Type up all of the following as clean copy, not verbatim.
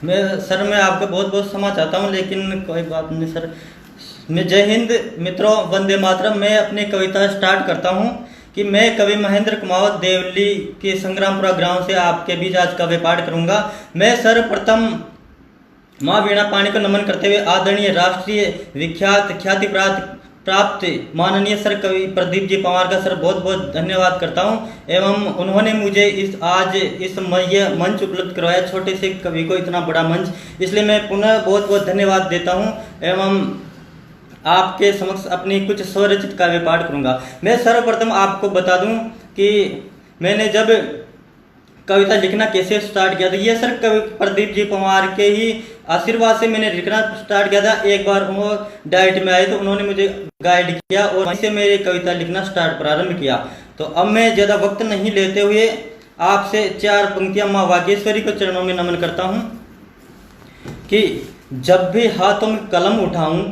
मैं आपका बहुत बहुत क्षमा चाहता हूँ, लेकिन कोई बात नहीं सर। मैं जय हिंद मित्रों, वंदे मातरम। मैं अपनी कविता स्टार्ट करता हूँ कि मैं कवि महेंद्र कुमावत देवली के संग्रामपुरा ग्राम से आपके बीच आज काव्य पाठ करूँगा। मैं सर्वप्रथम माँ वीणा पाणी को नमन करते हुए आदरणीय राष्ट्रीय विख्यात ख्याति प्राप्त माननीय सर कवि प्रदीप जी पंवार का सर बहुत बहुत धन्यवाद करता हूं। एवं उन्होंने मुझे इस मंच उपलब्ध करवाया, छोटे से कवि को इतना बड़ा मंच, इसलिए मैं पुनः बहुत बहुत धन्यवाद देता हूं। एवं आपके समक्ष अपनी कुछ स्वरचित काव्य पाठ करूंगा। मैं सर्वप्रथम आपको बता दूं कि मैंने जब कविता लिखना कैसे स्टार्ट किया था, ये सर कवि प्रदीप जी पंवार के ही आशीर्वाद से मैंने लिखना स्टार्ट किया था। एक बार वो डाइट में आए तो उन्होंने मुझे गाइड किया और वहीं से मेरी कविता लिखना प्रारंभ किया। तो अब मैं ज़्यादा वक्त नहीं लेते हुए आपसे 4 पंक्तियां माँ वागेश्वरी को चरणों में नमन करता हूँ कि जब भी हाथों में कलम उठाऊं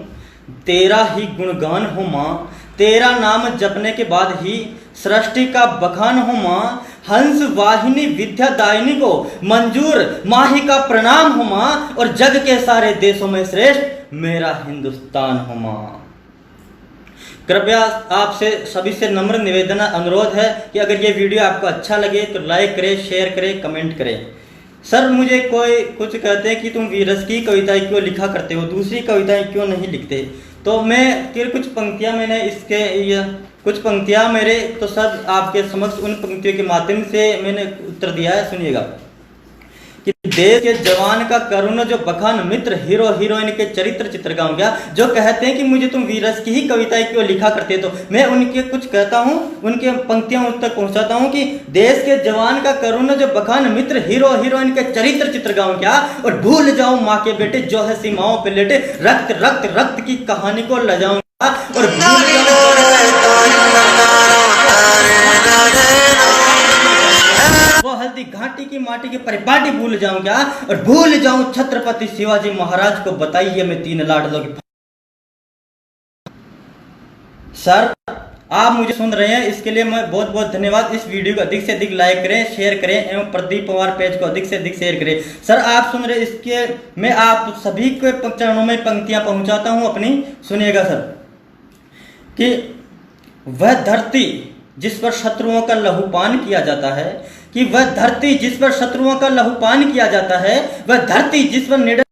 तेरा ही गुणगान हो माँ, तेरा नाम जपने के बाद ही सृष्टि का बखान हो माँ। हंस वाहिनी विद्यादायिनी को मंजूर माही का प्रणाम हो माँ, और जग के सारे देशों में श्रेष्ठ मेरा हिंदुस्तान हो माँ। कृपया आपसे सभी से नम्र निवेदन अनुरोध है कि अगर ये वीडियो आपको अच्छा लगे तो लाइक करें, शेयर करें, कमेंट करें। सर मुझे कोई कुछ कहते हैं कि तुम वीरस की कविताएं क्यों लिखा करते हो, दूसरी कविताएं क्यों नहीं लिखते। तो मैं फिर कुछ पंक्तियां मैंने कुछ पंक्तियां मेरे तो सर आपके समक्ष उन पंक्तियों के माध्यम से मैंने उत्तर दिया है, सुनिएगा कि देश के जवान का करुण जो बखान मित्र हीरो हीरोइन के चरित्र चित्रगाम गया। जो कहते हैं कि मुझे तुम वीरस की ही कविताएं क्यों लिखा करते, तो मैं उनके कुछ कहता हूं, उनके पंक्तियां उन तक पहुंचाता हूं कि देश के जवान का करुण जो बखान मित्र हीरो हीरोइन के चरित्र चित्रगाम क्या, और भूल जाऊं माँ के बेटे जो है सीमाओं पे लेटे, रक्त रक्त रक्त की कहानी को ल जाऊंगा और वो हल्दी घाटी की माटी की परिपाटी भूल जाऊं क्या, और भूल जाऊं छत्रपति शिवाजी महाराज को बताइए मैं 3 लाडलों की। सर आप मुझे सुन रहे हैं, इसके लिए मैं बहुत बहुत धन्यवाद। इस वीडियो को अधिक से अधिक लाइक करें, शेयर करें एवं प्रदीप पंवार पेज को अधिक से अधिक शेयर करें। सर आप सुन रहे, इसके मैं आप सभी के चरणों में पंक्तियां पहुंचाता हूं अपनी, सुनिएगा सर कि वह धरती जिस पर शत्रुओं का लहूपान किया जाता है, कि वह धरती जिस पर शत्रुओं का लहूपान किया जाता है, वह धरती जिस पर निडर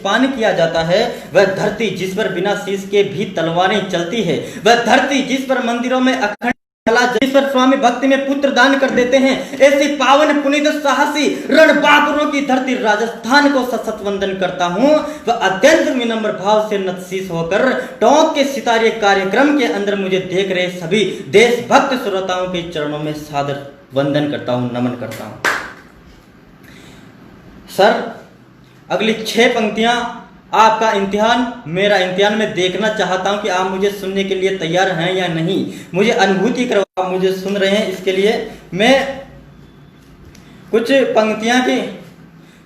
पान किया जाता है, वह धरती जिस पर बिना शीश के भी तलवारें चलती है, वह धरती जिस पर मंदिरों में अखंड कला, जिस पर स्वामी भक्ति में पुत्र दान कर देते हैं, ऐसी पावन पुनीत साहसी रणबांकुरों की धरती राजस्थान को सशत वंदन करता हूं। वह अत्यंत विनम्र भाव से नतशीश होकर टोंक के सितारे कार्यक्रम के अंदर मुझे देख रहे सभी देशभक्त श्रोताओं के चरणों में सादर वंदन करता हूं, नमन करता हूं। सर अगली 6 पंक्तियां आपका इम्तिहान, मेरा इम्तिहान मैं देखना चाहता हूं कि आप मुझे सुनने के लिए तैयार हैं या नहीं। मुझे अनुभूति करवा, आप मुझे सुन रहे हैं, इसके लिए मैं कुछ पंक्तियां की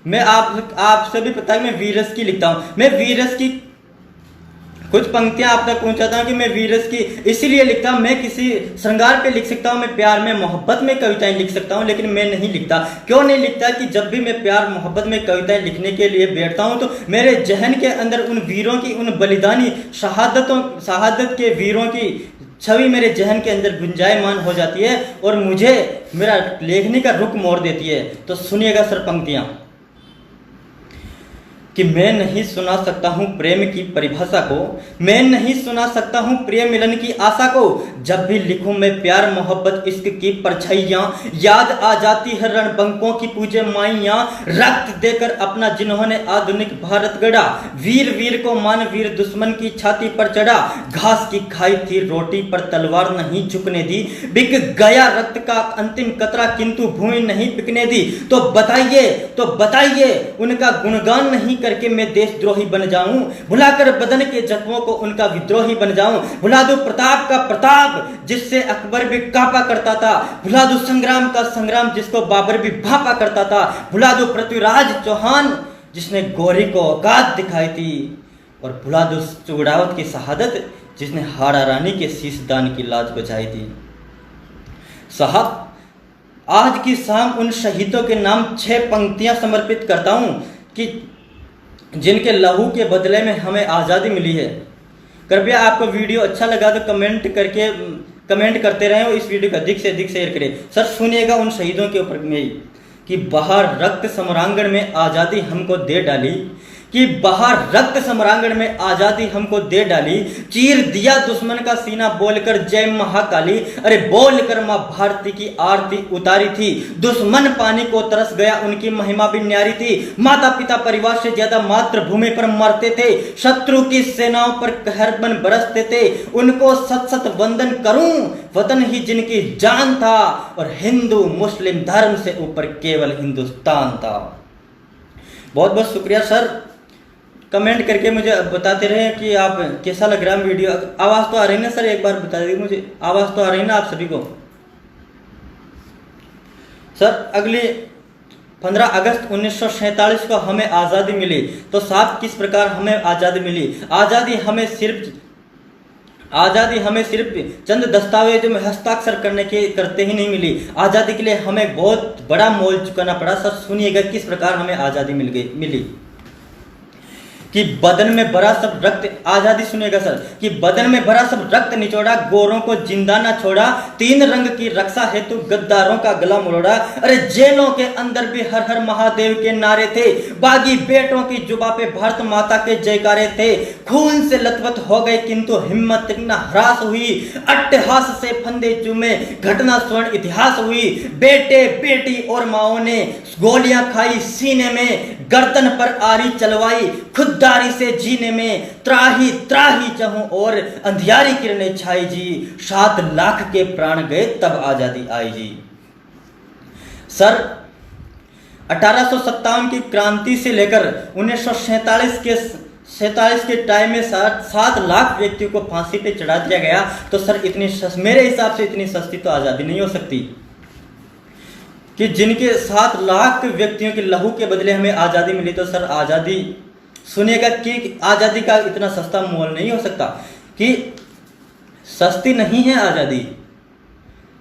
मैं आपसे भी पता है मैं वीरस की लिखता हूं। मैं वीरस की कुछ पंक्तियां आप तक पहुंचाता हूं कि मैं वीरस की इसलिए लिखता हूं। मैं किसी श्रृंगार पे लिख सकता हूं, मैं प्यार में मोहब्बत में कविताएं लिख सकता हूं, लेकिन मैं नहीं लिखता। क्यों नहीं लिखता कि जब भी मैं प्यार मोहब्बत में कविताएं लिखने के लिए बैठता हूं तो मेरे जहन के अंदर उन वीरों की, उन बलिदानी शहादत के वीरों की छवि मेरे जहन के अंदर गुंजायमान हो जाती है और मुझे मेरा लेखनी का रुख मोड़ देती है। तो सुनिएगा सर पंक्तियां कि मैं नहीं सुना सकता हूं प्रेम की परिभाषा को, मैं नहीं सुना सकता हूं प्रिय मिलन की आशा को। जब भी लिखूं मैं प्यार मोहब्बत इश्क की परछाइयां, याद आ जाती है रणबंकों की पूजे माइयां। रक्त देकर अपना जिन्होंने आधुनिक भारत गढ़ा, वीर वीर को मान वीर दुश्मन की छाती पर चढ़ा। घास की खाई थी रोटी पर तलवार नहीं झुकने दी, बिक गया रक्त का अंतिम कतरा किंतु भूमि नहीं बिकने दी। तो बताइए उनका गुणगान नहीं करके मैं देशद्रोही बन जाऊं, भुलाकर बदन के जख्मों को उनका विद्रोही बन जाऊं। भुला दो प्रताप का प्रताप जिससे अकबर भी कांपा करता था, भुला दो संग्राम का संग्राम जिसको बाबर भी भांपा करता था। भुला दो पृथ्वीराज चौहान जिसने गौरी को औकात दिखाई थी, और भुला दो चुगड़ावत की शहादत जिसने हाड़ा रानी के शीशदान की लाज बचाई थी। साहब आज की शाम उन शहीदों के नाम 6 पंक्तियां समर्पित करता हूं कि जिनके लहू के बदले में हमें आज़ादी मिली है। कृपया आपको वीडियो अच्छा लगा तो कमेंट करते रहें और इस वीडियो को अधिक से अधिक शेयर करें। सर सुनिएगा उन शहीदों के ऊपर में कि बाहर रक्त सम्रांगण में आज़ादी हमको दे डाली, कि बाहर रक्त सम्रांगण में आज़ादी हमको दे डाली, चीर दिया दुश्मन का सीना बोलकर जय महाकाली, अरे बोलकर माँ भारती की आरती उतारी थी, दुश्मन पानी को तरस गया उनकी महिमा भी न्यारी थी, माता पिता परिवार से ज्यादा मातृभूमि पर मरते थे, शत्रु की सेनाओं पर कहर बन बरसते थे, उनको सत सत वंदन करूं, वतन ही जिनकी जान था और हिंदू मुस्लिम धर्म से ऊपर केवल हिंदुस्तान था। बहुत बहुत शुक्रिया सर, कमेंट करके मुझे बताते रहे कि आप कैसा लग रहा है वीडियो। आवाज़ तो आ रही है ना सर, एक बार बता दीजिए मुझे, आवाज़ तो आ रही है ना आप सभी को। सर अगली 15 अगस्त 1947 को हमें आज़ादी मिली, तो साफ किस प्रकार हमें आज़ादी मिली। आज़ादी हमें सिर्फ चंद दस्तावेजों में हस्ताक्षर करते ही नहीं मिली, आज़ादी के लिए हमें बहुत बड़ा मोल चुकाना पड़ा। सर सुनिएगा किस प्रकार हमें आज़ादी मिली कि बदन में भरा सब रक्त, आजादी सुनेगा सर, कि बदन में भरा सब रक्त निचोड़ा, गोरों को जिंदा ना छोड़ा, तीन रंग की रक्षा हेतु गद्दारों का गला मोड़ा, अरे जेलों के अंदर भी हर हर महादेव के नारे थे, बागी बेटों की जुबा पे भारत माता के जयकारे थे, खून से लथपथ हो गए किंतु हिम्मत न हरास हुई, अट्टहास से फंदे चूमे, घटना स्वर्ण इतिहास हुई, बेटे बेटी और माओ ने गोलियां खाई सीने में, गर्दन पर आरी चलवाई, खुददारी से जीने में त्राही त्राही चाहूं और अंधियारी किरणें छाई जी, 7 लाख के प्राण गए तब आजादी आई जी। सर 1857 की क्रांति से लेकर 1947 के टाइम में 7 लाख व्यक्तियों को फांसी पे चढ़ा दिया गया, तो सर मेरे हिसाब से इतनी सस्ती तो आजादी नहीं हो सकती कि जिनके 7 लाख व्यक्तियों के लहू के बदले हमें आजादी मिली। तो सर आजादी सुनिएगा कि आजादी का इतना सस्ता मोल नहीं हो सकता, कि सस्ती नहीं है आजादी,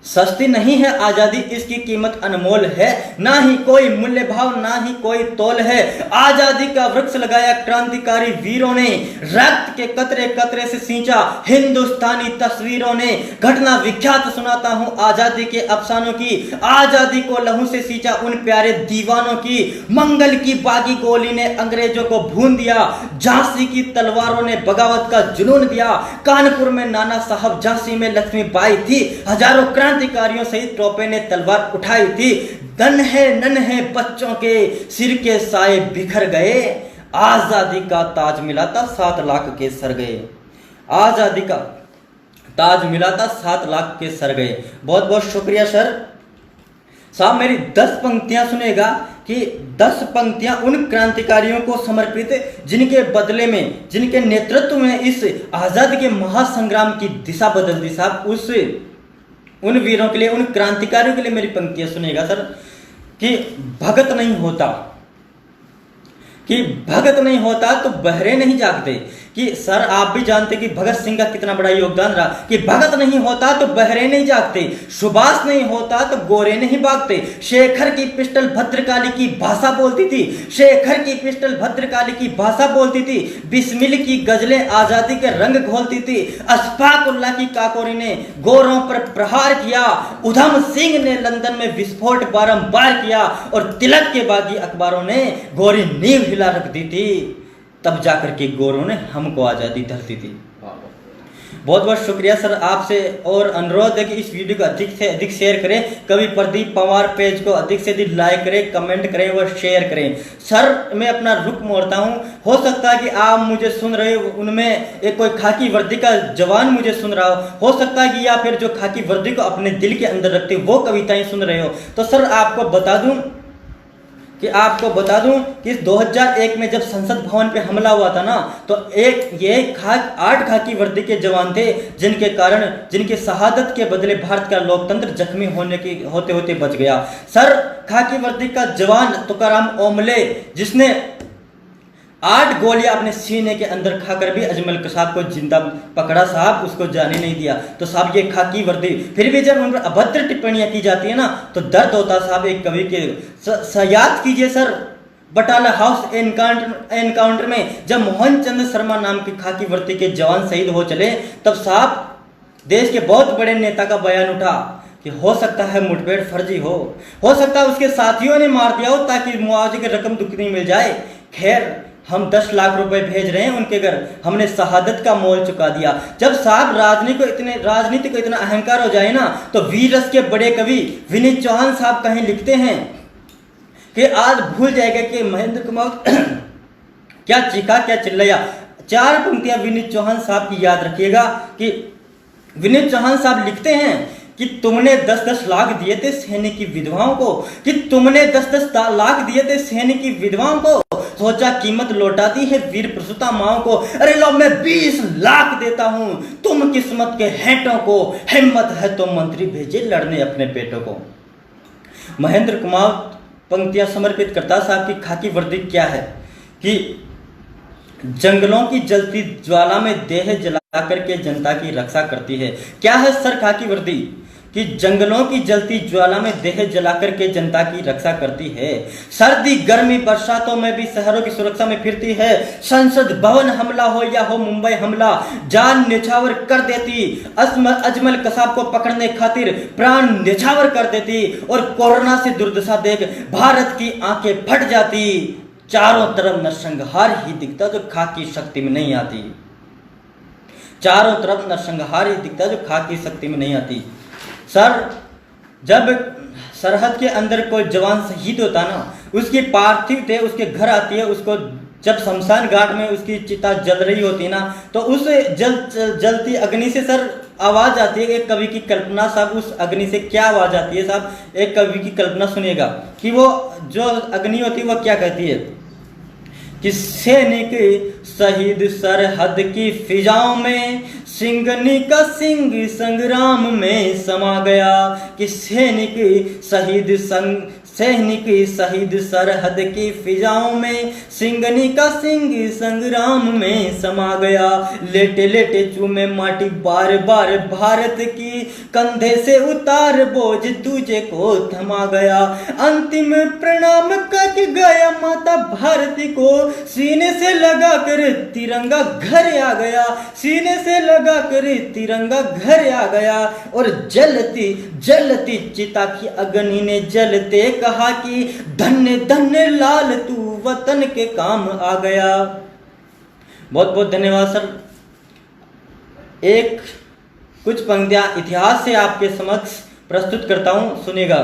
सस्ती नहीं है आजादी, इसकी कीमत अनमोल है, ना ही कोई मूल्य भाव ना ही कोई तोल है। आजादी का वृक्ष लगाया क्रांतिकारी वीरों ने, रक्त के कतरे कतरे से सींचा हिंदुस्तानी तस्वीरों ने, घटना विख्यात सुनाता हूं आजादी के अफसानों की, आजादी को लहू से सींचा उन प्यारे दीवानों की, मंगल की बागी गोली ने अंग्रेजों को भून दिया, झांसी की तलवारों ने बगावत का जुनून दिया, कानपुर में नाना साहब, झांसी में लक्ष्मीबाई थी, हजारों क्रांतिकारियों सहित टोपे ने तलवार उठाई थी, नन्हे बच्चों के सिर के साए बिखर गए, आजादी का ताज मिला था 7 लाख के सर गए, आजादी का ताज मिला था 7 लाख के सर गए। बहुत बहुत शुक्रिया सर। साहब मेरी 10 पंक्तियां सुनेगा कि 10 पंक्तियां उन क्रांतिकारियों को समर्पित जिनके बदले में, जिनके नेतृत्व में इस आजादी के महासंग्राम की दिशा बदल दी। साहब उन वीरों के लिए, उन क्रांतिकारियों के लिए मेरी पंक्तियां सुनेगा सर, कि भगत नहीं होता तो बहरे नहीं जागते, कि सर आप भी जानते कि भगत सिंह का कितना बड़ा योगदान रहा, कि भगत नहीं होता तो बहरे नहीं जागते, सुभाष नहीं होता तो गोरे नहीं भागते, शेखर की पिस्टल भद्रकाली की भाषा बोलती थी, शेखर की पिस्टल भद्रकाली की भाषा बोलती थी, बिस्मिल की गजलें आजादी के रंग घोलती थी, अशफाकुल्लाह की काकोरी ने गोरों पर प्रहार किया, उधम सिंह ने लंदन में विस्फोट बारंबार किया, और तिलक के बागी अखबारों ने गोरी नींव हिला रख दी थी, तब जाकर के गोरों ने हमको आज़ादी धरती थी। बहुत बहुत शुक्रिया सर आपसे, और अनुरोध है कि इस वीडियो को अधिक से अधिक शेयर करें, कवि प्रदीप पवार पेज को अधिक से अधिक लाइक करें, कमेंट करें व शेयर करें। सर मैं अपना रुख मोड़ता हूं, हो सकता है कि आप मुझे सुन रहे हो, उनमें एक कोई खाकी वर्दी का जवान मुझे सुन रहा हो सकता है कि या फिर जो खाकी वर्दी को अपने दिल के अंदर रखते वो कविताएं सुन रहे हो। तो सर आपको बता दूं कि 2001 में जब संसद भवन पे हमला हुआ था ना, तो 8 खाकी वर्दी के जवान थे जिनके शहादत के बदले भारत का लोकतंत्र जख्मी होते होते बच गया। सर खाकी वर्दी का जवान तुकाराम ओमले, जिसने 8 गोलियां अपने सीने के अंदर खाकर भी अजमल कसाब को जिंदा पकड़ा, साहब उसको जाने नहीं दिया। तो साहब ये खाकी वर्दी, फिर भी जब उन पर अभद्र टिप्पणियां की जाती है ना, तो दर्द होता साहब एक कवि के। याद कीजिए सर, बटाला हाउस एनकाउंटर में जब मोहन चंद्र शर्मा नाम के खाकी वर्दी के जवान शहीद हो चले, तब साहब देश के बहुत बड़े नेता का बयान उठा कि हो सकता है मुठभेड़ फर्जी हो सकता है उसके साथियों ने मार दिया हो ताकि मुआवजे की रकम दुगनी मिल जाए। खैर, हम 10 लाख रुपए भेज रहे हैं उनके घर, हमने शहादत का मोल चुका दिया। जब साहब राजनीति को इतना अहंकार हो जाए ना, तो वीर रस के बड़े कवि विनीत चौहान साहब कहीं लिखते हैं कि आज भूल जाएगा कि महेंद्र कुमार क्या चीखा क्या चिल्लाया। 4 पंक्तियां विनीत चौहान साहब की याद रखिएगा कि विनीत चौहान साहब लिखते हैं कि तुमने 10-10 लाख दिए थे सैनिक की विधवाओं को, कि तुमने 10-10 लाख दिए थे सैनिक की विधवाओं को, सोचा कीमत लौटाती है वीर प्रसूता माओ को। अरे लो, मैं 20 लाख देता हूं तुम किस्मत के हेटों को, हिम्मत है तो मंत्री भेजे लड़ने अपने बेटों को। महेंद्र कुमार पंक्तियां समर्पित करता साहब की खाकी वर्दी क्या है कि जंगलों की जलती ज्वाला में देह जला करके जनता की रक्षा करती है। क्या है सर खाकी वर्दी? कि जंगलों की जलती ज्वाला में देह जलाकर के जनता की रक्षा करती है। सर्दी गर्मी बरसातों में भी शहरों की सुरक्षा में फिरती है। संसद भवन हमला हो या हो मुंबई हमला, जान न्यौछावर कर देती। अजमल कसाब को पकड़ने खातिर प्राण न्यौछावर कर देती। और कोरोना से दुर्दशा देख भारत की आंखें फट जाती। चारों तरफ नरसंहार ही दिखता जो खाकी शक्ति में नहीं आती। चारों तरफ नरसंहार ही दिखता जो खाकी शक्ति में नहीं आती। सर, जब सरहद के अंदर कोई जवान शहीद होता ना, उसकी पार्थिव देह उसके घर आती है, उसको जब शमशान घाट में उसकी चिता जल रही होती ना, तो उस जलती अग्नि से सर आवाज आती है। एक कवि की कल्पना साहब, उस अग्नि से क्या आवाज आती है साहब, एक कवि की कल्पना सुनिएगा कि वो जो अग्नि होती है वो क्या कहती है कि सैनिक शहीद सरहद की फिजाओं में, सिंगनी का सिंह संग्राम में समा गया। कि सैनिक शहीद सरहद की फिजाओं में, सिंगनी का सिंह संग्राम में समा गया। लेटे लेटे चूमे माटी बार बार भारत की, कंधे से उतार बोझ तुझे को थमा गया। अंतिम प्रणाम कर गया माता भारती को, सीने से लगा कर तिरंगा घर आ गया। सीने से लगा कर तिरंगा घर आ गया। और जलती जलती चिता की अग्नि ने जलते कहा कि धन्य धन्य लाल तू वतन के काम आ गया। बहुत बहुत धन्यवाद सर। कुछ पंक्तियां इतिहास से आपके समक्ष प्रस्तुत करता हूं, सुनिएगा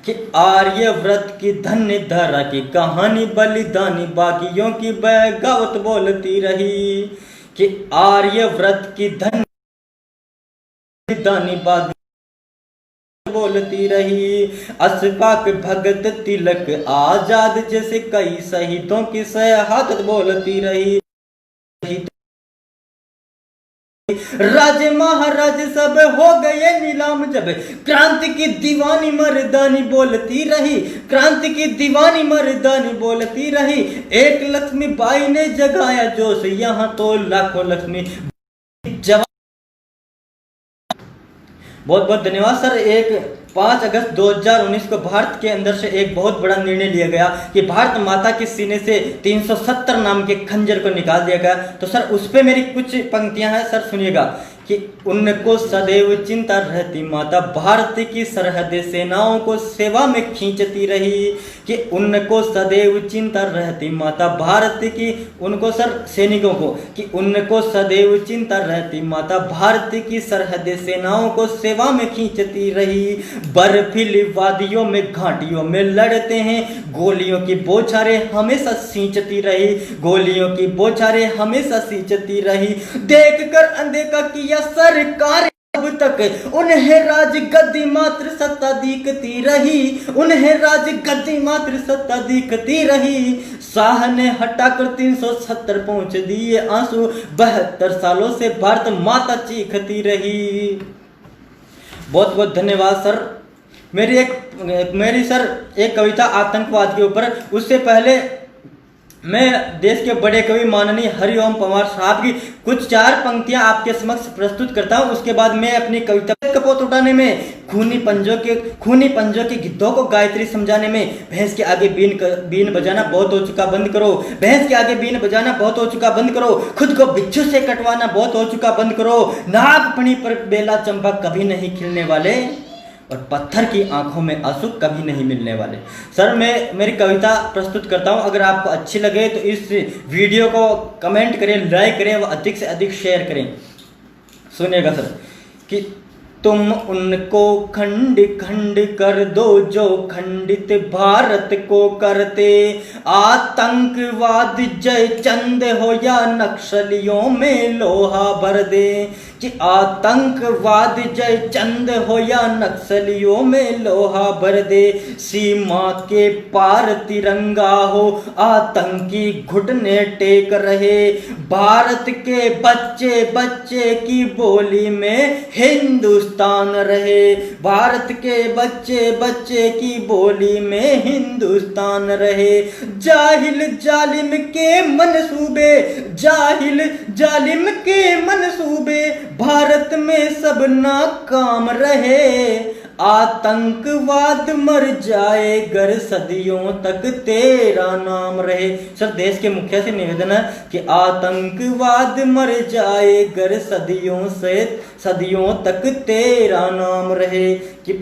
कि आर्यव्रत की धन्य धरा की कहानी बलिदानी बागियों की बगावत बोलती रही। कि आर्यव्रत की धन्य बलिदानी बागी बोलती रही। अशफाक भगत तिलक आजाद जैसे कई शहीदों की शहादत बोलती रही। राजे महाराज सब हो गए नीलाम जब क्रांति की दीवानी मर्दानी बोलती रही। क्रांति की दीवानी मर्दानी बोलती रही। एक लक्ष्मी बाई ने जगाया जोश, यहाँ तो लाखों लक्ष्मी जवान। बहुत बहुत धन्यवाद सर। 5 अगस्त 2019 को भारत के अंदर से एक बहुत बड़ा निर्णय लिया गया कि भारत माता के सीने से 370 नाम के खंजर को निकाल दिया गया। तो सर उस पे मेरी कुछ पंक्तियां हैं सर, सुनिएगा कि उनको सदैव चिंता रहती माता भारत की सरहद सेनाओं को सेवा में खींचती रही। कि उनको सदैव चिंता रहती माता भारत की, उनको सर सैनिकों को, कि उनको सदैव चिंता रहती माता भारत की सरहद सेनाओं को सेवा में खींचती रही। बर्फीली वादियों में घाटियों में लड़ते हैं, गोलियों की बौछारें हमेशा सींचती रही। गोलियों की बौछारें हमेशा सींचती रही। देखकर अनदेखा किया सरकार अब तक, उन्हें राज गद्दी मात्र सत्ता दिखती रही। उन्हें राज गद्दी मात्र सत्ता दिखती रही। शाह ने हटाकर 370 पहुंच दिए आंसू, 72 सालों से भारत माता चीखती रही। बहुत बहुत धन्यवाद सर। मेरी सर एक कविता आतंकवाद के ऊपर, उससे पहले मैं देश के बड़े कवि माननीय हरिओम पंवार साहब की कुछ 4 पंक्तियां आपके समक्ष प्रस्तुत करता हूं। उसके बाद मैं अपनी कविता कपोत उठाने में, खूनी पंजों के गिद्धों को गायत्री समझाने में, भैंस के आगे बीन बजाना बहुत हो चुका बंद करो, भैंस के आगे बीन बजाना बहुत हो चुका बंद करो, खुद को बिच्छू से कटवाना बहुत हो चुका बंद करो, नागफणी पर बेला चंपा कभी नहीं खिलने वाले, और पत्थर की आंखों में आंसू कभी नहीं मिलने वाले। सर मैं मेरी कविता प्रस्तुत करता हूं, अगर आपको अच्छी लगे तो इस वीडियो को कमेंट करें, लाइक करें व अधिक से अधिक शेयर करें। सुनिएगा सर कि तुम उनको खंड खंड कर दो जो खंडित भारत को करते, आतंकवाद जय चंद हो या नक्सलियों में लोहा भर दे, कि आतंकवाद जय चंद हो या नक्सलियों में लोहा भर दे, सीमा के पार तिरंगा हो आतंकी घुटने टेक रहे, भारत के बच्चे बच्चे की बोली में हिंदुस्तान रहे, भारत के बच्चे बच्चे की बोली में हिंदुस्तान रहे, जाहिल जालिम के मंसूबे, जाहिल जालिम के मंसूबे भारत में सब नाकाम रहे, आतंकवाद मर जाए गर सदियों तक तेरा नाम रहे। सर देश के मुखिया से निवेदन है कि आतंकवाद मर जाए गर सदियों तक तेरा नाम रहे, कि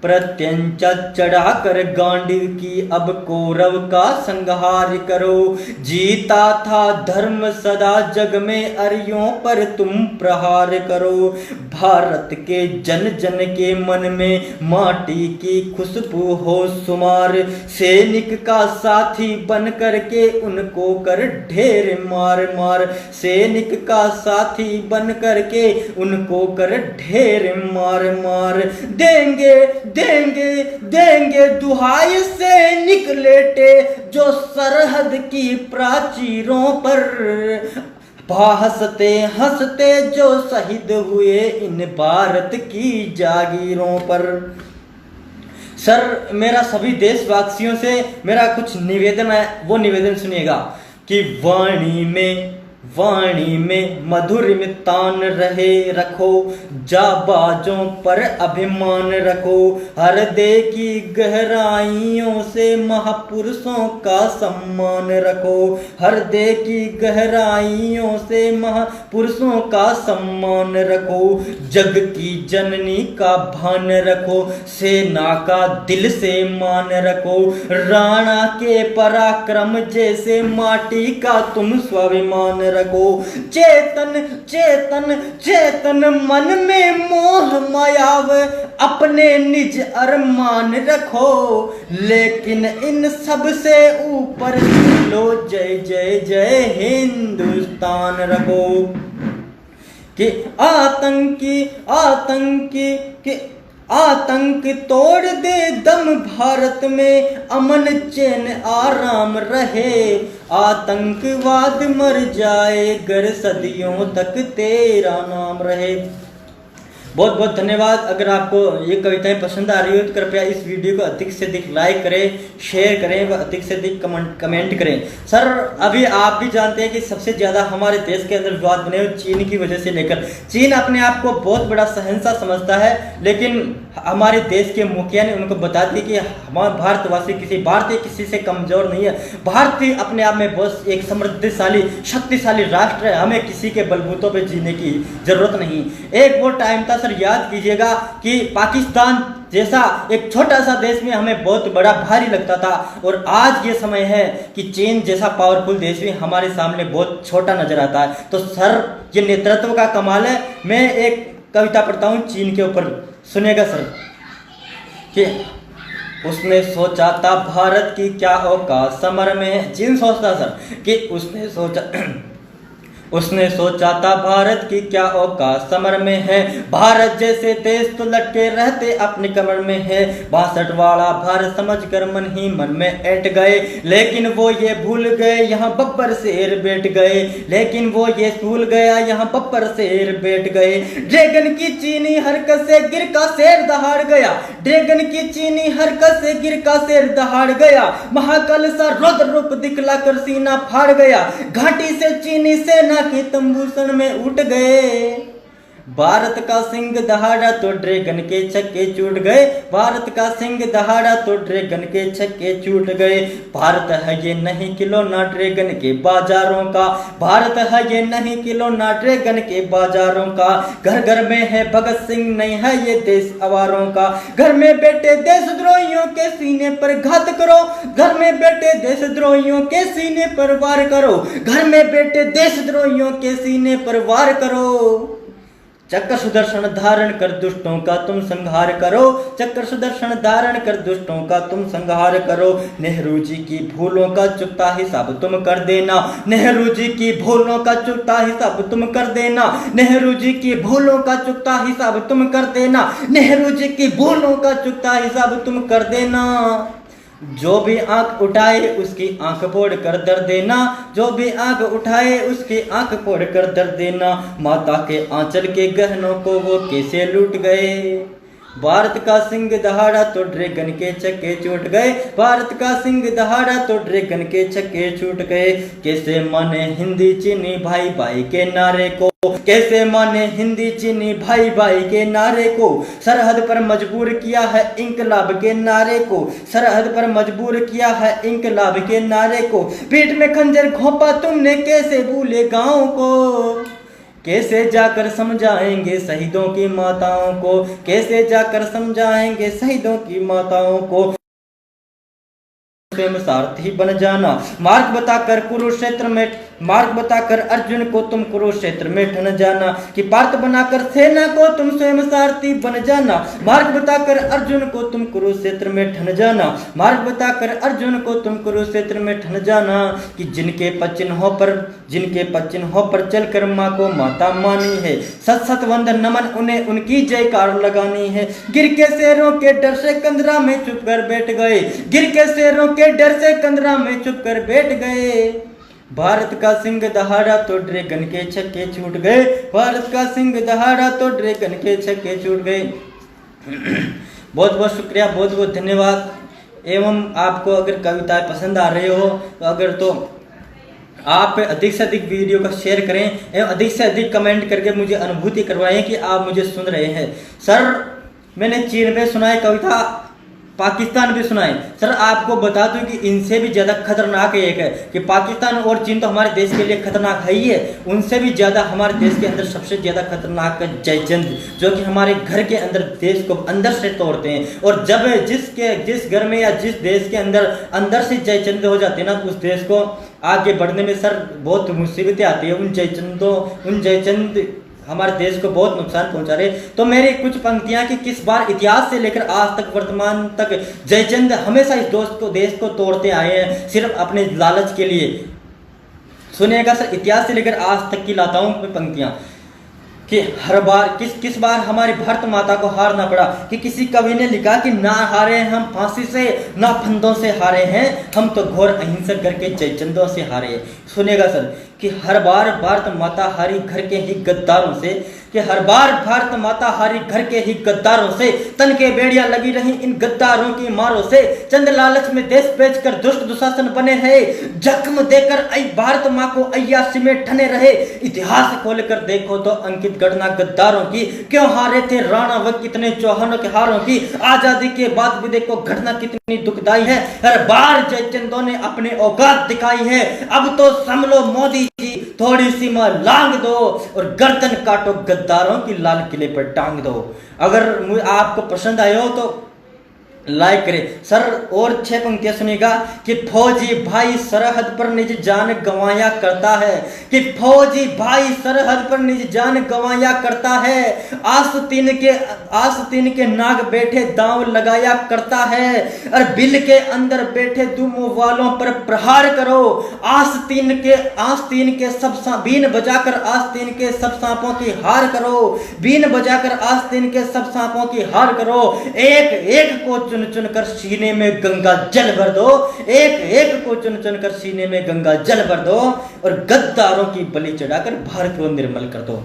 प्रत्यंचा चढ़ाकर गांडीव की अब कौरव का संहार करो, जीता था धर्म सदा जग में अरियों पर तुम प्रहार करो, भारत के जन जन के मन में माटी की खुशबू हो शुमार, सैनिक का साथी बन करके उनको कर ढेर मार मार, सैनिक का साथी बन करके उनको कर ढेर मार मार, देंगे देंगे देंगे दुहाई से निकलेटे जो सरहद की प्राचीरों पर, हंसते हंसते जो शहीद हुए इन भारत की जागीरों पर। सर मेरा सभी देशवासियों से मेरा कुछ निवेदन है, वो निवेदन सुनिएगा कि वाणी में मधुर तान रहे रखो, जाबाजों पर अभिमान रखो, हृदय की गहराइयों से महापुरुषों का सम्मान रखो, हृदय की गहराइयों से महापुरुषों का सम्मान रखो, जग की जननी का भान रखो, सेना का दिल से मान रखो, राणा के पराक्रम जैसे माटी का तुम स्वाभिमान रखो, चेतन चेतन चेतन मन में मोह मायाव अपने निज अरमान रखो, लेकिन इन सब से ऊपर लो जय जय जय हिंदुस्तान रखो, कि आतंक तोड़ दे दम भारत में अमन चैन आराम रहे, आतंकवाद मर जाए गर सदियों तक तेरा नाम रहे। बहुत बहुत धन्यवाद। अगर आपको ये कविताएं पसंद आ रही हो तो कृपया इस वीडियो को अधिक से अधिक लाइक करें, शेयर करें व अधिक से अधिक कमेंट करें। सर अभी आप भी जानते हैं कि सबसे ज़्यादा हमारे देश के अंदर विवाद बने हुए चीन की वजह से लेकर, चीन अपने आप को बहुत बड़ा शहंशाह समझता है, लेकिन हमारे देश के मुखिया ने उनको बता दी कि हमारे भारतवासी भारतीय किसी से कमज़ोर नहीं है, भारतीय अपने आप में बहुत एक समृद्धशाली शक्तिशाली राष्ट्र है, हमें किसी के बलबूतों पर जीने की ज़रूरत नहीं। एक वो टाइम था सर, याद कीजिएगा कि पाकिस्तान जैसा एक छोटा सा देश में हमें बहुत बड़ा भारी लगता था, और आज ये समय है कि चीन जैसा पावरफुल देश भी हमारे सामने बहुत छोटा नजर आता है। तो सर ये नेतृत्व का कमाल है। मैं एक कविता पढ़ता हूँ चीन के ऊपर, सुनिएगा सर कि उसने सोचा था भारत की क्या औकात समर में है। चीन सोचता सर कि उसने सोचा था भारत की क्या औकात समर में है, भारत जैसे देश तो लटके रहते अपनी कमर में है। 62 वाला भारत समझकर मन ही मन में ऐंठ गए, लेकिन वो ये भूल गए यहाँ बब्बर शेर बैठ गए, लेकिन वो ये भूल गया यहाँ बब्बर शेर बैठ गए। ड्रैगन की चीनी हरकत से गिर का शेर दहाड़ गया, ड्रैगन की चीनी हरकत से गिर का शेर दहाड़ गया। महाकाल सा रौद्र रूप दिखला कर सीना फाड़ गया, घाटी से चीनी सेना के तंबूसन में उठ गए। भारत का सिंह दहाड़ा तो ड्रैगन के छक्के छूट गए, भारत का सिंह दहाड़ा तो ड्रैगन के छक्के छूट गए। भारत है ये नहीं खिलौना ड्रैगन के बाजारों का, भारत है ये नहीं खिलौना ड्रैगन के बाजारों का। घर घर में है भगत सिंह नहीं है ये देश अवारों का, घर में बैठे देशद्रोहियों के सीने पर घात करो, घर में बैठे देशद्रोहियों के सीने पर वार करो, घर में बैठे देशद्रोहियों के सीने पर वार करो। चक्र सुदर्शन धारण कर दुष्टों का तुम संहार करो, चक्र सुदर्शन धारण कर दुष्टों का तुम संहार करो। नेहरू जी की भूलों का चुकता हिसाब तुम कर देना, नेहरू जी की भूलों का चुकता हिसाब तुम कर देना, नेहरू जी की भूलों का चुकता हिसाब तुम कर देना, नेहरू जी की भूलों का चुकता हिसाब तुम कर देना। जो भी आंख उठाए उसकी आंख फोड़ कर दर देना, जो भी आंख उठाए उसकी आंख फोड़ कर दर देना। माता के आंचल के गहनों को वो कैसे लूट गए, भारत का सिंह दहाड़ा तो ड्रैगन के छक्के छूट गए, भारत का सिंह दहाड़ा तो ड्रैगन के छक्के छूट गए। कैसे माने हिंदी चीनी भाई भाई के नारे को, कैसे माने हिंदी चीनी भाई भाई के नारे को। सरहद पर मजबूर किया है इंकलाब के नारे को, सरहद पर मजबूर किया है इंकलाब के नारे को। पीठ में खंजर घोंपा तुमने कैसे भूले गाँव को, कैसे जाकर समझाएंगे शहीदों की माताओं को, कैसे जाकर समझाएंगे शहीदों की माताओं को। स्वयं सारथी बन जाना, मार्ग बताकर कुरुक्षेत्र में, मार्ग बताकर अर्जुन को तुम कुरुक्षेत्र में ठन जाना। कि पार्थ बनाकर सेना को तुम स्वयं सारथी बन जाना, मार्ग बताकर अर्जुन को तुम कुरुक्षेत्र में ठन जाना, मार्ग बताकर अर्जुन को तुम कुरुक्षेत्र में ठन जाना। कि जिनके पचिन्हों पर, जिनके पचिन्हों पर चलकर माँ को माता मानी है, सत सत वंदन नमन उन्हें उनकी जयकार लगानी है। गिर के शेरों के डर से कंदरा में चुप कर बैठ गए, गिर के शेरों के डर से कंदरा में चुप कर बैठ गए। भारत का सिंह दहाड़ा तो ड्रैगन के छक्के छूट गए, भारत का सिंह दहाड़ा तो ड्रैगन के छक्के छूट गए। बहुत बहुत शुक्रिया, बहुत बहुत धन्यवाद। एवं आपको अगर कविताएं पसंद आ रही हो तो अगर तो आप अधिक से अधिक वीडियो का शेयर करें एवं अधिक से अधिक कमेंट करके मुझे अनुभूति करवाएं कि आप मुझे सुन रहे हैं। सर मैंने चीन में सुनाई कविता, पाकिस्तान भी सुनाए। सर आपको बता दूं कि इनसे भी ज़्यादा खतरनाक एक है कि पाकिस्तान और चीन तो हमारे देश के लिए खतरनाक है ही है, उनसे भी ज़्यादा हमारे देश के अंदर सबसे ज़्यादा खतरनाक है जयचंद, जो कि हमारे घर के अंदर देश को अंदर से तोड़ते हैं। और जब जिस घर में या जिस देश के अंदर से जयचंद हो जाते हैं ना, उस देश को आगे बढ़ने में सर बहुत मुसीबतें आती है। उन जयचंद हमारे देश को बहुत नुकसान पहुंचा रहे। तो मेरी कुछ पंक्तियां कि किस बार इतिहास से लेकर आज तक वर्तमान तक जयचंद हमेशा इस देश को तोड़ते आए हैं सिर्फ अपने लालच के लिए। सुनिएगा सर, इतिहास से लेकर आज तक की लाता हूं मैं पंक्तियां कि हर बार किस बार हमारी भारत माता को हारना पड़ा। कि किसी कवि ने लिखा कि ना हारे हम फांसी से, ना फंदों से हारे हैं, हम तो घोर अहिंसक घर के जयचंदों से हारे। सुनेगा सर कि हर बार भारत माता हारी घर के ही गद्दारों से, कि हर बार भारत माता हारी घर के ही गद्दारों से, तन के बेड़ियां लगी रही इन गद्दारों की मारों से। चंद लालच में देश बेचकर दुष्ट दुशासन बने रहे, जख्म देकर भारत माँ को अय्याशी में ठने रहे। इतिहास खोलकर देखो तो अंकित घटना गद्दारों की, क्यों हारे थे राणा व कितने चौहानों के हारों की। आजादी के बाद भी देखो घटना कितनी दुखदाई है, हर बार जयचंदों ने अपने औकात दिखाई है। अब तो संभलो मोदी जी, थोड़ी सीमा लांग दो और गर्दन काटो गद्दारों की लाल किले पर टांग दो। अगर आपको पसंद आए हो तो लाइक करें सर। और 6 पंक्तियां सुनिएगा कि फौजी भाई सरहद पर निज जान गंवाया करता है, कि फौजी भाई सरहद पर निज जान गंवाया करता है। आस्तीन के नाग बैठे दांव लगाया करता है, और बिल के अंदर बैठे दुम वालों पर प्रहार करो। आस्तीन के सब बीन बजाकर आस्तीन के सब सांपों की हार करो, बीन बजाकर आस्तीन के सब सांपों की हार करो। एक एक को चुन चुन कर सीने में गंगा जल भर दो, एक एक को चुन चुन कर सीने में गंगा जल भर दो, और गद्दारों की बलि चढ़ाकर भारत को निर्मल कर दो,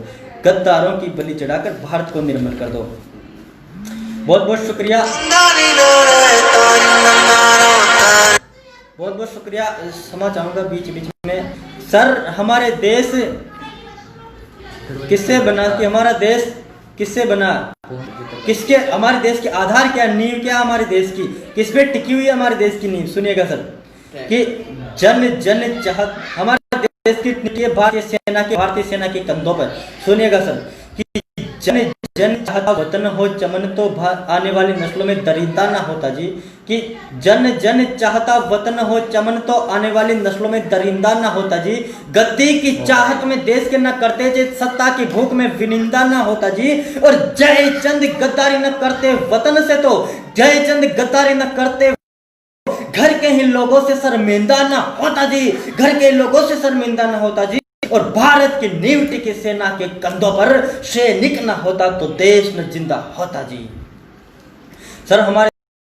गद्दारों की बलि चढ़ाकर भारत को निर्मल कर दो। बहुत बहुत शुक्रिया, बहुत बहुत शुक्रिया। क्षमा चाहूंगा बीच बीच में। सर हमारे देश किससे बना, कि हमारा देश किससे बना, किसके, हमारे देश के आधार क्या, नींव क्या हमारे देश की, किस पे टिकी हुई है हमारे देश की नींव? सुनिएगा सर कि जन जन चाहत, हमारे देश की टिकी भारतीय सेना के कंधों पर। सुनिएगा सर कि जन जन चाहता वतन हो चमन तो आने वाली नस्लों में दरिंदा ना होता जी, कि जन जन चाहता वतन हो चमन तो आने वाली नस्लों में दरिंदा ना होता जी। गद्दी की चाहत में देश के न करते जी, सत्ता की भूख में विनिंदा ना होता जी। और जय चंद गद्दारी न करते वतन से, तो जय चंद गद्दारी न करते घर के ही लोगों से शर्मिंदा ना होता जी, घर के लोगों से शर्मिंदा ना होता जी। और भारत की नींव टिकी सेना के कंधों पर सैनिक न होता तो देश न जिंदा होता जी। सर हमारे